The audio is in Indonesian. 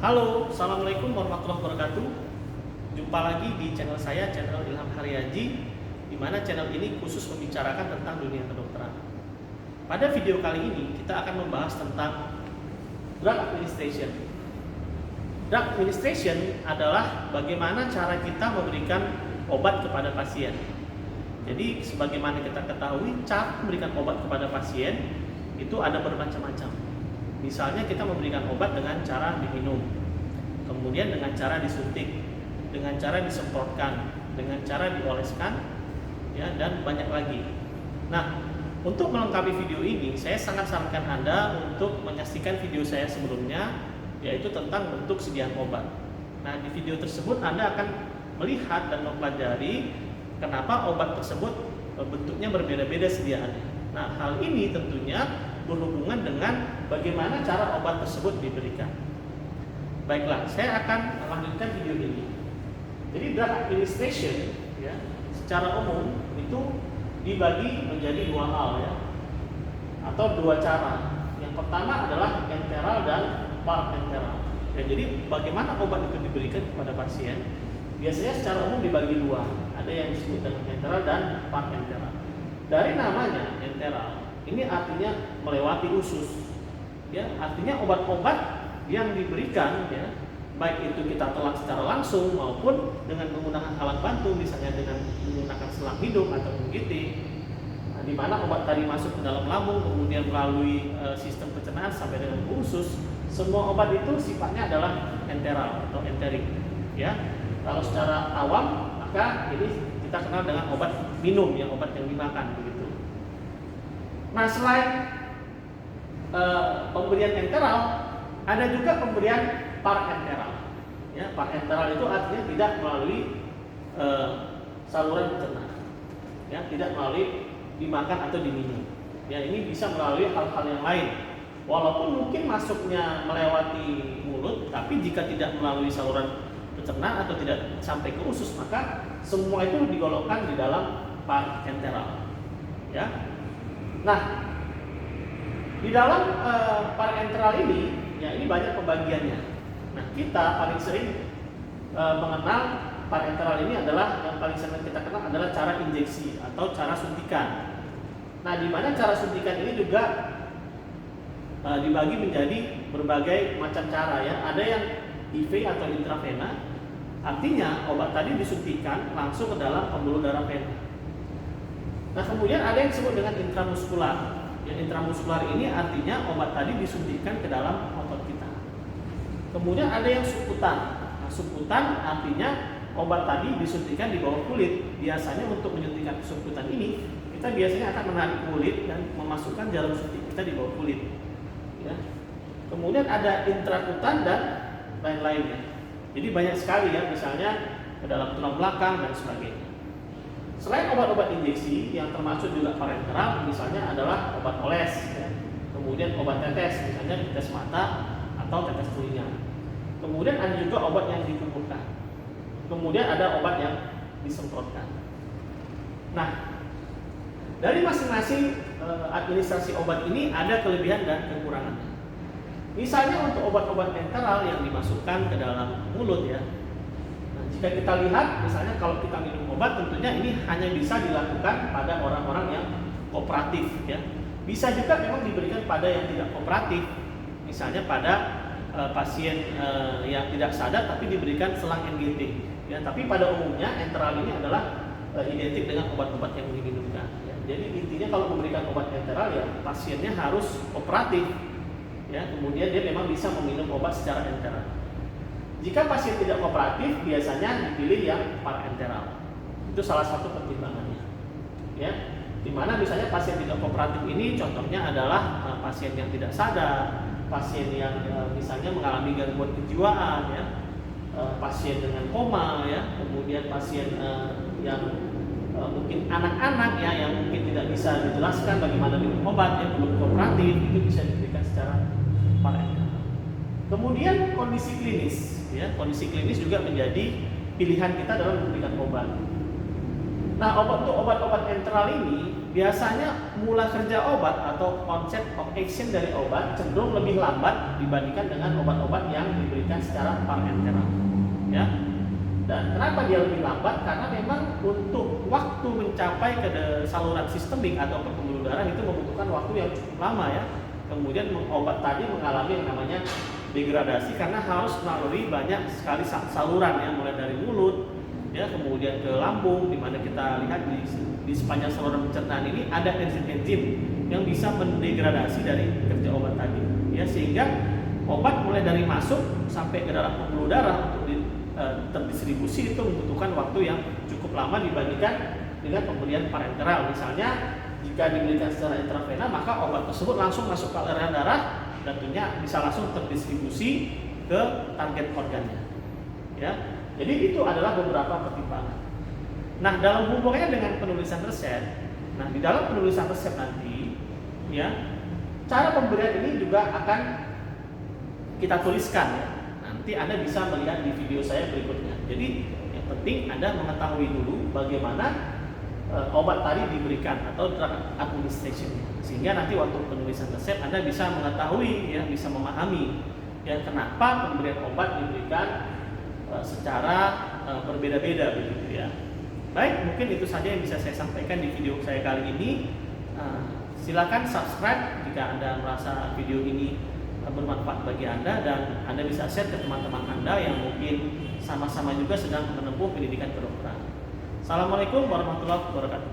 Halo, Assalamualaikum warahmatullahi wabarakatuh. Jumpa lagi di channel saya, channel Ilham Haryaji, di mana channel ini khusus membicarakan tentang dunia kedokteran. Pada video kali ini, kita akan membahas tentang drug administration. Drug administration adalah bagaimana cara kita memberikan obat kepada pasien. Jadi, sebagaimana kita ketahui, cara memberikan obat kepada pasien itu ada bermacam-macam. Misalnya kita memberikan obat dengan cara diminum, kemudian dengan cara disuntik, dengan cara disemprotkan, dengan cara dioleskan, ya, dan banyak lagi. Nah, untuk melengkapi video ini, saya sangat sarankan Anda untuk menyaksikan video saya sebelumnya, yaitu tentang bentuk sediaan obat. Nah, di video tersebut Anda akan melihat dan mempelajari kenapa obat tersebut bentuknya berbeda-beda sediaannya. Nah, hal ini tentunya berhubungan dengan bagaimana cara obat tersebut diberikan. Baiklah, saya akan melanjutkan video ini. Jadi drug administration, ya, secara umum itu dibagi menjadi dua hal, ya, atau dua cara. Yang pertama adalah enteral dan parenteral. Ya, jadi bagaimana obat itu diberikan kepada pasien? Biasanya secara umum dibagi dua. Ada yang disebut dengan enteral dan parenteral. Dari namanya enteral, ini artinya melewati usus, ya, artinya obat-obat yang diberikan, ya, baik itu kita telan secara langsung maupun dengan menggunakan alat bantu, misalnya dengan menggunakan selang hidung atau menggiting, di mana obat tadi masuk ke dalam lambung, kemudian melalui sistem pencernaan sampai dengan usus. Semua obat itu sifatnya adalah enteral atau enterik, ya. Kalau secara awam, maka ini kita kenal dengan obat minum, yang obat yang dimakan, begitu. Nah, selain pemberian enteral, ada juga pemberian parenteral. Ya, parenteral itu artinya tidak melalui saluran pencernaan, ya, tidak melalui dimakan atau diminum. Ya, ini bisa melalui hal-hal yang lain. Walaupun mungkin masuknya melewati mulut, tapi jika tidak melalui saluran pencernaan atau tidak sampai ke usus, maka semua itu digolongkan di dalam parenteral. Ya. Nah, di dalam parenteral ini, ya, ini banyak pembagiannya. Nah, kita paling sering mengenal parenteral ini adalah yang paling sering kita kenal adalah cara injeksi atau cara suntikan. Nah, di mana cara suntikan ini juga dibagi menjadi berbagai macam cara, ya. Ada yang IV atau intravena, artinya obat tadi disuntikan langsung ke dalam pembuluh darah vena. Nah, kemudian ada yang disebut dengan intramuskular. Yang intramuskular ini artinya obat tadi disuntikan ke dalam otot kita. Kemudian ada yang subkutan. Nah, subkutan artinya obat tadi disuntikan di bawah kulit. Biasanya untuk menyuntikkan subkutan ini, kita biasanya akan menarik kulit dan memasukkan jarum suntik kita di bawah kulit. Ya. Kemudian ada intrakutan dan lain-lainnya. Jadi banyak sekali, ya, misalnya ke dalam tulang belakang dan sebagainya. Selain obat-obat injeksi yang termasuk juga parenteral, misalnya adalah obat oles, ya. Kemudian obat tetes, misalnya tetes mata atau tetes telinga. Kemudian ada juga obat yang dikumpulkan. Kemudian ada obat yang disemprotkan. Nah, dari masing-masing administrasi obat ini ada kelebihan dan kekurangannya. Misalnya untuk obat-obat enteral yang dimasukkan ke dalam mulut, ya. Jika kita lihat, misalnya kalau kita minum obat, tentunya ini hanya bisa dilakukan pada orang-orang yang kooperatif, ya. Bisa juga memang diberikan pada yang tidak kooperatif, misalnya pada pasien yang tidak sadar tapi diberikan selang NGT, ya. Tapi pada umumnya enteral ini adalah identik dengan obat-obat yang diminumkan, ya. Jadi intinya kalau memberikan obat enteral, ya, pasiennya harus kooperatif, ya. Kemudian dia memang bisa meminum obat secara enteral. Jika pasien tidak kooperatif, biasanya dipilih yang parenteral. Itu salah satu pertimbangannya, ya. Dimana misalnya pasien tidak kooperatif ini, contohnya adalah pasien yang tidak sadar, pasien yang misalnya mengalami gangguan kejiwaan, ya, pasien dengan koma, ya, kemudian pasien yang mungkin anak-anak, ya, yang mungkin tidak bisa dijelaskan bagaimana minum obat, yang belum kooperatif, itu bisa diberikan secara parenteral. Kemudian kondisi klinis, ya, kondisi klinis juga menjadi pilihan kita dalam memberikan obat. Nah, obat-obat enteral ini biasanya mula kerja obat atau onset of action dari obat cenderung lebih lambat dibandingkan dengan obat-obat yang diberikan secara parenteral. Ya. Dan kenapa dia lebih lambat? Karena memang untuk waktu mencapai ke saluran sistemik atau ke pembuluh darah itu membutuhkan waktu yang cukup lama ya. Kemudian obat tadi mengalami yang namanya degradasi karena harus melalui banyak sekali saluran ya, mulai dari mulut ya, kemudian ke lambung, di mana kita lihat di sepanjang saluran pencernaan ini ada enzim-enzim yang bisa mendegradasi dari kerja obat tadi ya, sehingga obat mulai dari masuk sampai ke dalam pembuluh darah untuk terdistribusi itu membutuhkan waktu yang cukup lama dibandingkan dengan pemberian parenteral. Misalnya jika diberikan secara intravena, maka obat tersebut langsung masuk ke aliran darah dan tentunya bisa langsung terdistribusi ke target organnya ya. Jadi itu adalah beberapa pertimbangan. Nah, dalam hubungannya dengan penulisan resep, nah di dalam penulisan resep nanti, ya, cara pemberian ini juga akan kita tuliskan ya. Nanti Anda bisa melihat di video saya berikutnya. Jadi yang penting Anda mengetahui dulu bagaimana obat tadi diberikan atau drug administration, sehingga nanti waktu penulisan resep Anda bisa mengetahui ya, bisa memahami ya kenapa pemberian obat diberikan secara berbeda-beda begitu ya. Baik, mungkin itu saja yang bisa saya sampaikan di video saya kali ini. Silakan subscribe jika Anda merasa video ini bermanfaat bagi Anda, dan Anda bisa share ke teman-teman Anda yang mungkin sama-sama juga sedang menempuh pendidikan kedokteran. Assalamualaikum warahmatullahi wabarakatuh.